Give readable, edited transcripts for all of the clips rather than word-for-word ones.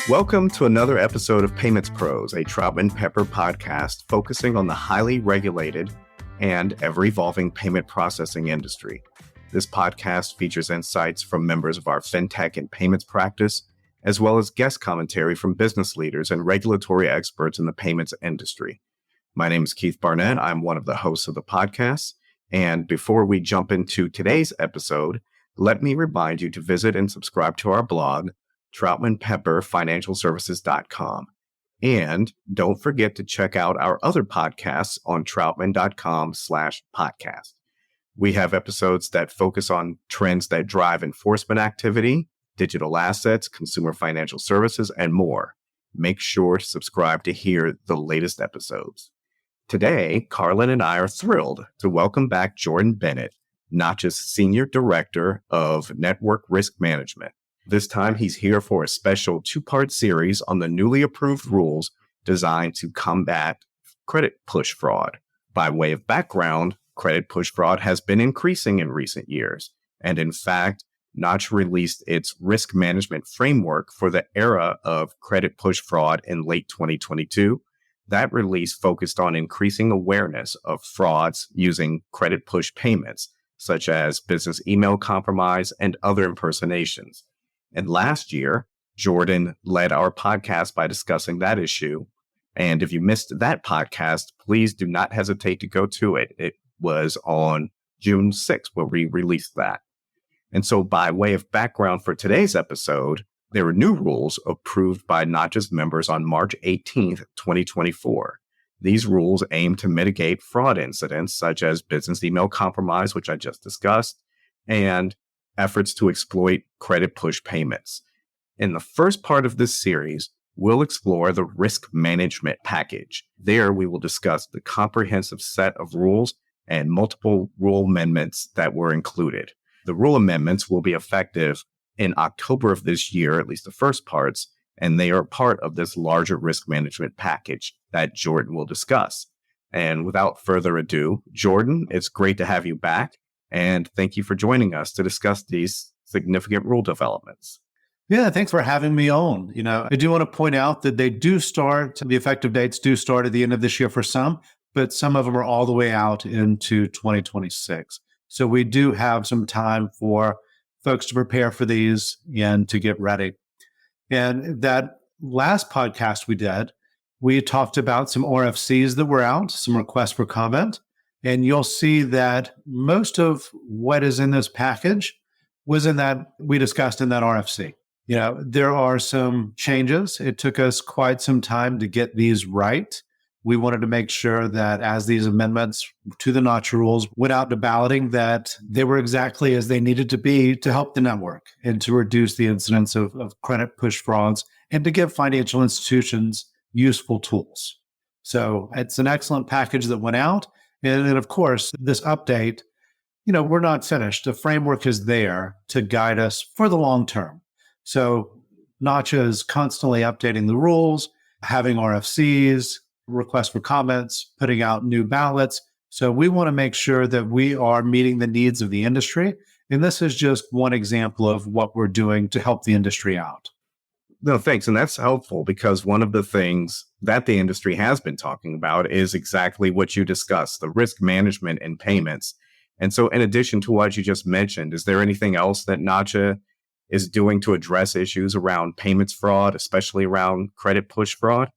Welcome to another episode of Payments Pros, a Troutman Pepper podcast focusing on the highly regulated and ever-evolving payment processing industry. This podcast features insights from members of our fintech and payments practice, as well as guest commentary from business leaders and regulatory experts in the payments industry. My name is Keith Barnett. I'm one of the hosts of the podcast. And before we jump into today's episode, let me remind you to visit and subscribe to our blog, TroutmanPepperFinancialServices.com. And don't forget to check out our other podcasts on Troutman.com/podcast. We have episodes that focus on trends that drive enforcement activity, digital assets, consumer financial services, and more. Make sure to subscribe to hear the latest episodes. Today, Carlin and I are thrilled to welcome back Jordan Bennett, Nacha's Senior Director of Network Risk Management. This time, he's here for a special two-part series on the newly approved rules designed to combat credit push fraud. By way of background, credit push fraud has been increasing in recent years. And in fact, Nacha released its risk management framework for the era of credit push fraud in late 2022. That release focused on increasing awareness of frauds using credit push payments, such as business email compromise and other impersonations. And last year, Jordan led our podcast by discussing that issue. And if you missed that podcast, please do not hesitate to go to it. It was on June 6th where we released that. And so by way of background for today's episode, there were new rules approved by Nacha's members on March 18th, 2024. These rules aim to mitigate fraud incidents such as business email compromise, which I just discussed, and efforts to exploit credit push payments. In the first part of this series, we'll explore the risk management package. There, we will discuss the comprehensive set of rules and multiple rule amendments that were included. The rule amendments will be effective in October of this year, at least the first parts, and they are part of this larger risk management package that Jordan will discuss. And without further ado, Jordan, it's great to have you back. And thank you for joining us to discuss these significant rule developments. Yeah, thanks for having me on. I do want to point out that the effective dates do start at the end of this year for some, but some of them are all the way out into 2026. So we do have some time for folks to prepare for these and to get ready. And that last podcast we did, we talked about some RFCs that were out, some requests for comment. And you'll see that most of what is in this package was in that we discussed in that RFC. There are some changes. It took us quite some time to get these right. We wanted to make sure that as these amendments to the Nacha rules went out to balloting, that they were exactly as they needed to be to help the network and to reduce the incidence of credit push frauds and to give financial institutions useful tools. So it's an excellent package that went out. And then, of course, this update, we're not finished. The framework is there to guide us for the long term. So Nacha is constantly updating the rules, having RFCs, requests for comments, putting out new ballots. So we want to make sure that we are meeting the needs of the industry. And this is just one example of what we're doing to help the industry out. No, thanks. And that's helpful because one of the things that the industry has been talking about is exactly what you discussed, the risk management in payments. And so in addition to what you just mentioned, is there anything else that Nacha is doing to address issues around payments fraud, especially around credit push fraud?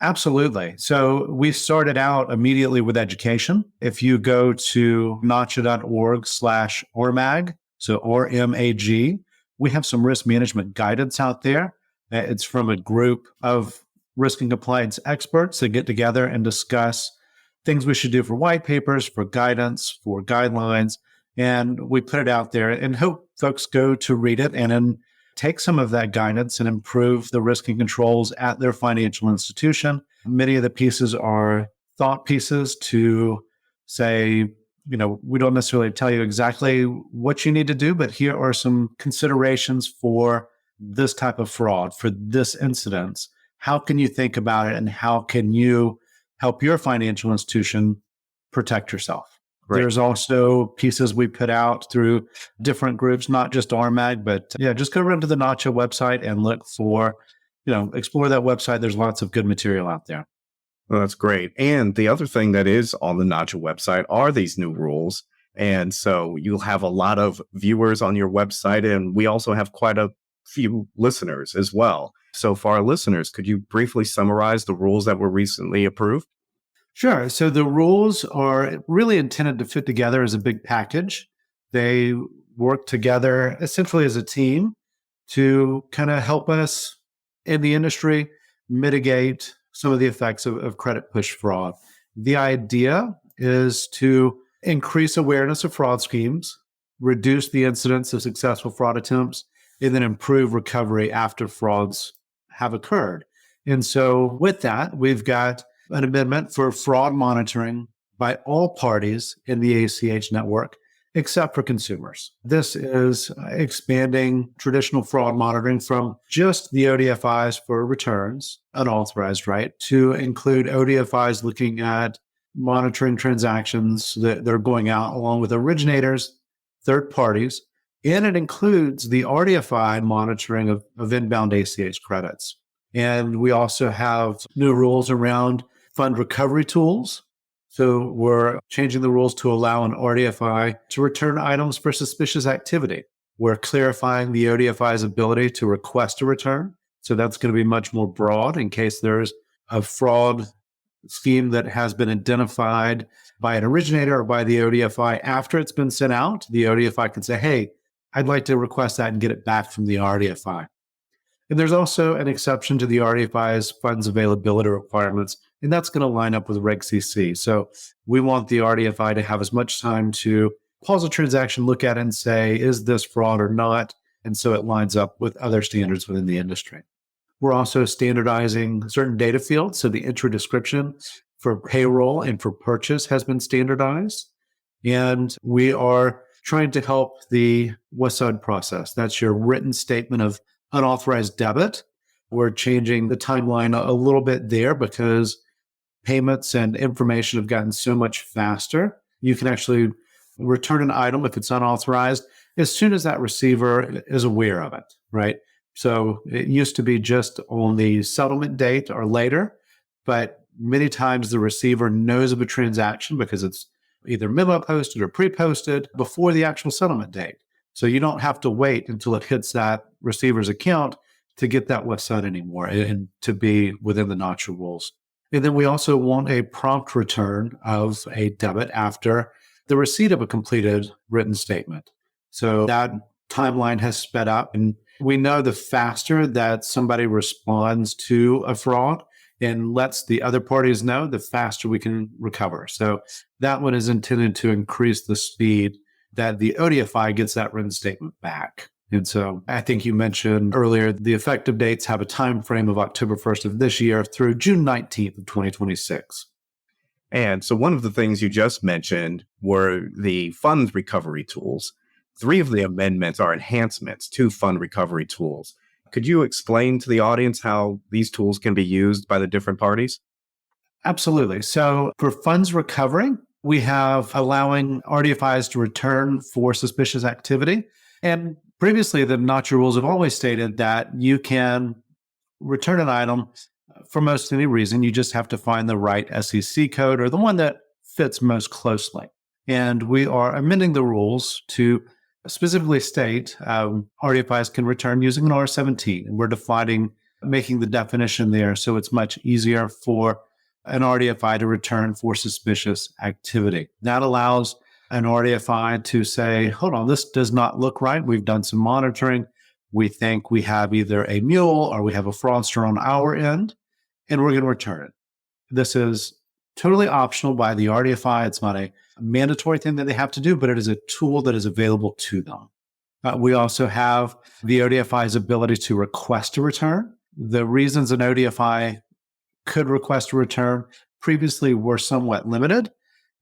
Absolutely. So we started out immediately with education. If you go to nacha.org/ORMAG, so ORMAG, we have some risk management guidance out there. It's from a group of risk and compliance experts that get together and discuss things we should do for white papers, for guidance, for guidelines. And we put it out there and hope folks go to read it and then take some of that guidance and improve the risk and controls at their financial institution. Many of the pieces are thought pieces to say, we don't necessarily tell you exactly what you need to do, but here are some considerations for this type of fraud, for this incident. How can you think about it and how can you help your financial institution protect yourself? Right. There's also pieces we put out through different groups, not just RMAG, but just go around to the Nacha website and look for, explore that website. There's lots of good material out there. Well, that's great. And the other thing that is on the Nacha website are these new rules. And so you'll have a lot of viewers on your website, and we also have quite a few listeners as well. So for our listeners, could you briefly summarize the rules that were recently approved? Sure. So the rules are really intended to fit together as a big package. They work together essentially as a team to kind of help us in the industry mitigate some of the effects of credit push fraud. The idea is to increase awareness of fraud schemes, reduce the incidence of successful fraud attempts, and then improve recovery after frauds have occurred. And so with that, we've got an amendment for fraud monitoring by all parties in the ACH network, except for consumers. This is expanding traditional fraud monitoring from just the ODFIs for returns, unauthorized, right, to include ODFIs looking at monitoring transactions that are going out along with originators, third parties, and it includes the RDFI monitoring of inbound ACH credits. And we also have new rules around fund recovery tools. So we're changing the rules to allow an RDFI to return items for suspicious activity. We're clarifying the ODFI's ability to request a return. So that's going to be much more broad in case there's a fraud scheme that has been identified by an originator or by the ODFI after it's been sent out. The ODFI can say, hey, I'd like to request that and get it back from the RDFI. And there's also an exception to the RDFI's funds availability requirements, and that's going to line up with Reg CC. So we want the RDFI to have as much time to pause a transaction, look at it and say, is this fraud or not? And so it lines up with other standards within the industry. We're also standardizing certain data fields. So the entry description for payroll and for purchase has been standardized. And we are trying to help the WSUD process. That's your written statement of unauthorized debit. We're changing the timeline a little bit there because payments and information have gotten so much faster. You can actually return an item if it's unauthorized as soon as that receiver is aware of it, right? So it used to be just on the settlement date or later, but many times the receiver knows of a transaction because it's either memo posted or pre-posted before the actual settlement date. So you don't have to wait until it hits that receiver's account to get that WSUD anymore and to be within the Nacha rules. And then we also want a prompt return of a debit after the receipt of a completed written statement. So that timeline has sped up, and we know the faster that somebody responds to a fraud and lets the other parties know, the faster we can recover. So that one is intended to increase the speed that the ODFI gets that written statement back. And so I think you mentioned earlier, the effective dates have a time frame of October 1st of this year through June 19th of 2026. And so one of the things you just mentioned were the fund recovery tools. 3 of the amendments are enhancements to fund recovery tools. Could you explain to the audience how these tools can be used by the different parties? Absolutely. So for funds recovery, we have allowing RDFIs to return for suspicious activity. And previously, the Nacha rules have always stated that you can return an item for most any reason. You just have to find the right SEC code or the one that fits most closely. And we are amending the rules to specifically state RDFIs can return using an R17. And we're making the definition there so it's much easier for an RDFI to return for suspicious activity. That allows an RDFI to say, hold on, this does not look right. We've done some monitoring. We think we have either a mule or we have a fraudster on our end, and we're going to return it. This is totally optional by the RDFI. It's not a mandatory thing that they have to do, but it is a tool that is available to them. We also have the ODFI's ability to request a return. The reasons an ODFI could request a return previously were somewhat limited,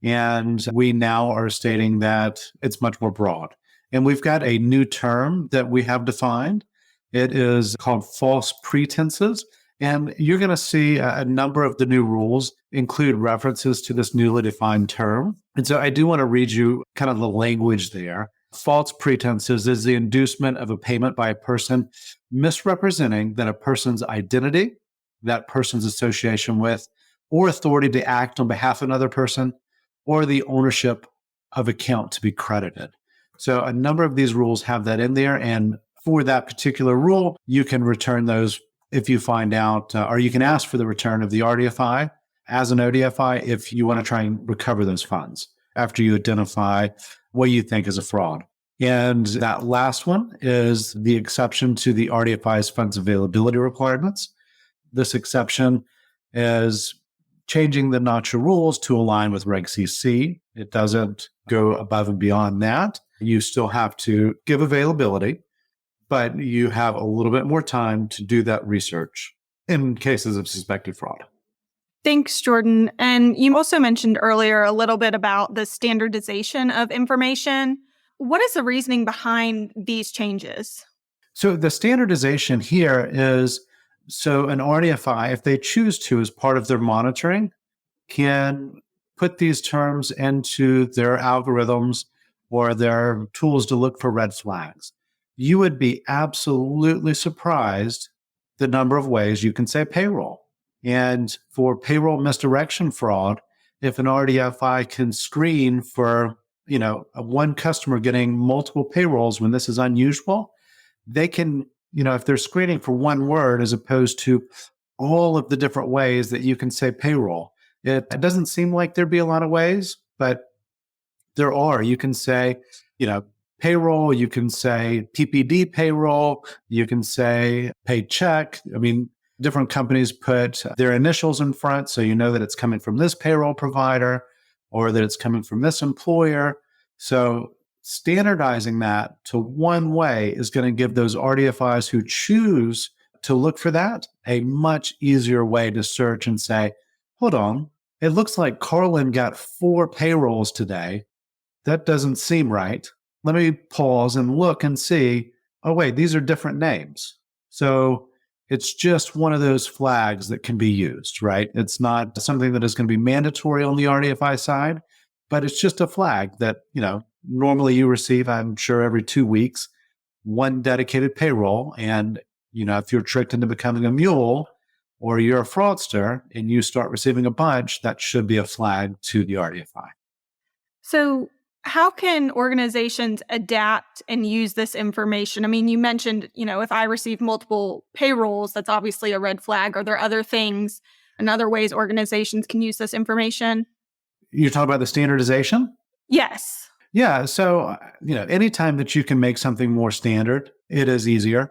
and we now are stating that it's much more broad. And we've got a new term that we have defined. It is called false pretenses, And you're going to see a number of the new rules include references to this newly defined term. And so I do want to read you kind of the language there. False pretenses is the inducement of a payment by a person misrepresenting that a person's identity, that person's association with, or authority to act on behalf of another person, or the ownership of account to be credited. So a number of these rules have that in there. And for that particular rule, you can return those if you find out, or you can ask for the return of the RDFI as an ODFI if you want to try and recover those funds after you identify what you think is a fraud. And that last one is the exception to the RDFI's funds availability requirements. This exception is changing the Nacha rules to align with Reg CC. It doesn't go above and beyond that. You still have to give availability, but you have a little bit more time to do that research in cases of suspected fraud. Thanks, Jordan. And you also mentioned earlier a little bit about the standardization of information. What is the reasoning behind these changes? So the standardization here is, so an RDFI, if they choose to, as part of their monitoring, can put these terms into their algorithms or their tools to look for red flags. You would be absolutely surprised the number of ways you can say payroll. And for payroll misdirection fraud, if an RDFI can screen for, one customer getting multiple payrolls when this is unusual, they can, if they're screening for one word as opposed to all of the different ways that you can say payroll. It doesn't seem like there'd be a lot of ways, but there are. You can say, payroll, you can say PPD payroll, you can say paycheck. I mean, different companies put their initials in front, so you know that it's coming from this payroll provider or that it's coming from this employer. So standardizing that to one way is going to give those RDFIs who choose to look for that a much easier way to search and say, hold on, it looks like Carlin got 4 payrolls today. That doesn't seem right. Let me pause and look and see, oh, wait, these are different names. So it's just one of those flags that can be used, right? It's not something that is going to be mandatory on the RDFI side, but it's just a flag that, normally you receive, I'm sure, every 2 weeks, one dedicated payroll. And, if you're tricked into becoming a mule or you're a fraudster and you start receiving a bunch, that should be a flag to the RDFI. So how can organizations adapt and use this information? I mean, you mentioned, if I receive multiple payrolls, that's obviously a red flag. Are there other things and other ways organizations can use this information? You're talking about the standardization? Yes. Yeah. So, anytime that you can make something more standard, it is easier.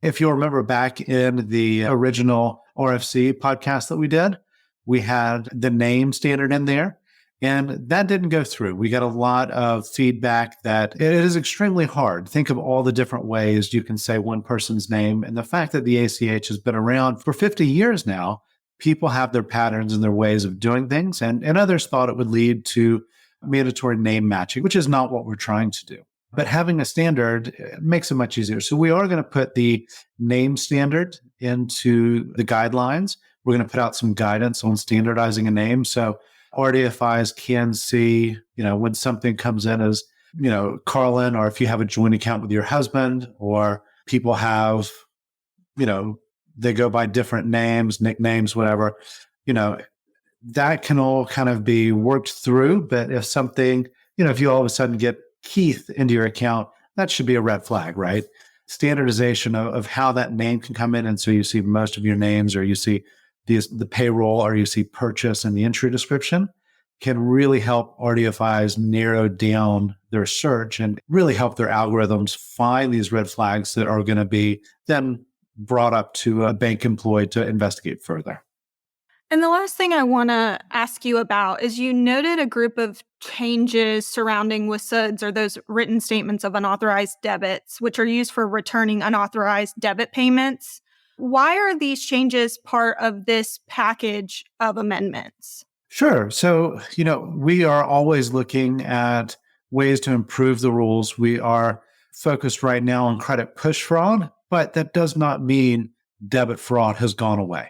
If you'll remember back in the original RFC podcast that we did, we had the name standard in there. And that didn't go through. We got a lot of feedback that it is extremely hard. Think of all the different ways you can say one person's name. And the fact that the ACH has been around for 50 years now, people have their patterns and their ways of doing things. And others thought it would lead to mandatory name matching, which is not what we're trying to do. But having a standard makes it much easier. So we are going to put the name standard into the guidelines. We're going to put out some guidance on standardizing a name. So RDFIs can see, when something comes in as, Carlin, or if you have a joint account with your husband, or people have, they go by different names, nicknames, whatever, that can all kind of be worked through. But if something, if you all of a sudden get Keith into your account, that should be a red flag, right? Standardization of how that name can come in. And so you see most of your names, or you see the payroll, or you see purchase in the entry description, can really help RDFIs narrow down their search and really help their algorithms find these red flags that are going to be then brought up to a bank employee to investigate further. And the last thing I want to ask you about is you noted a group of changes surrounding WSUDs, or those written statements of unauthorized debits, which are used for returning unauthorized debit payments. Why are these changes part of this package of amendments? Sure. So, we are always looking at ways to improve the rules. We are focused right now on credit push fraud, but that does not mean debit fraud has gone away,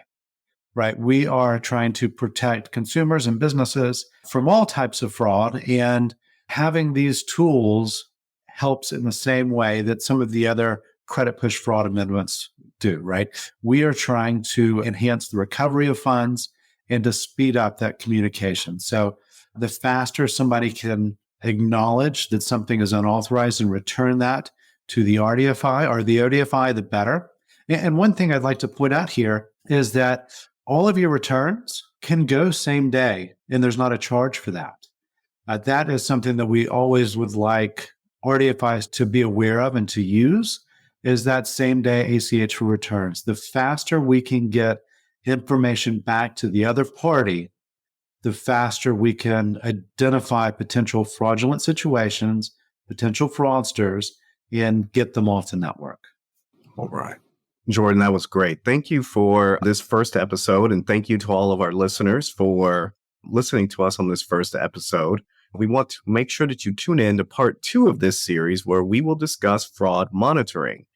right? We are trying to protect consumers and businesses from all types of fraud, and having these tools helps in the same way that some of the other credit push fraud amendments do, right? We are trying to enhance the recovery of funds and to speed up that communication. So the faster somebody can acknowledge that something is unauthorized and return that to the RDFI or the ODFI, the better. And one thing I'd like to point out here is that all of your returns can go same day, and there's not a charge for that. That is something that we always would like RDFIs to be aware of and to use, is that same day ACH for returns. The faster we can get information back to the other party, the faster we can identify potential fraudulent situations, potential fraudsters, and get them off the network. All right. Jordan, that was great. Thank you for this first episode, and thank you to all of our listeners for listening to us on this first episode. We want to make sure that you tune in to part 2 of this series, where we will discuss fraud monitoring.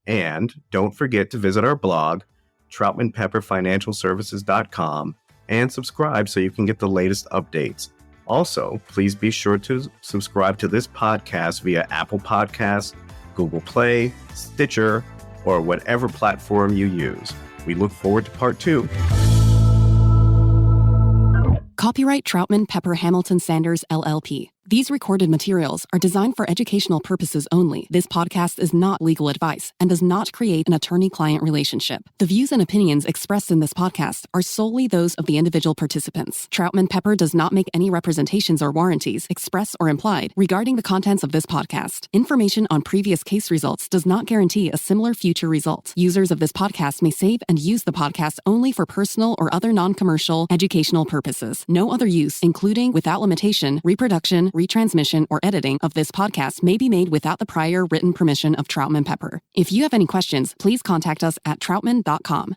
And don't forget to visit our blog, troutmanpepperfinancialservices.com, and subscribe so you can get the latest updates. Also, please be sure to subscribe to this podcast via Apple Podcasts, Google Play, Stitcher, or whatever platform you use. We look forward to part 2. Copyright Troutman Pepper Hamilton Sanders, LLP. These recorded materials are designed for educational purposes only. This podcast is not legal advice and does not create an attorney-client relationship. The views and opinions expressed in this podcast are solely those of the individual participants. Troutman Pepper does not make any representations or warranties, express or implied, regarding the contents of this podcast. Information on previous case results does not guarantee a similar future result. Users of this podcast may save and use the podcast only for personal or other non-commercial educational purposes. No other use, including, without limitation, reproduction, retransmission, or editing of this podcast may be made without the prior written permission of Troutman Pepper. If you have any questions, please contact us at troutman.com.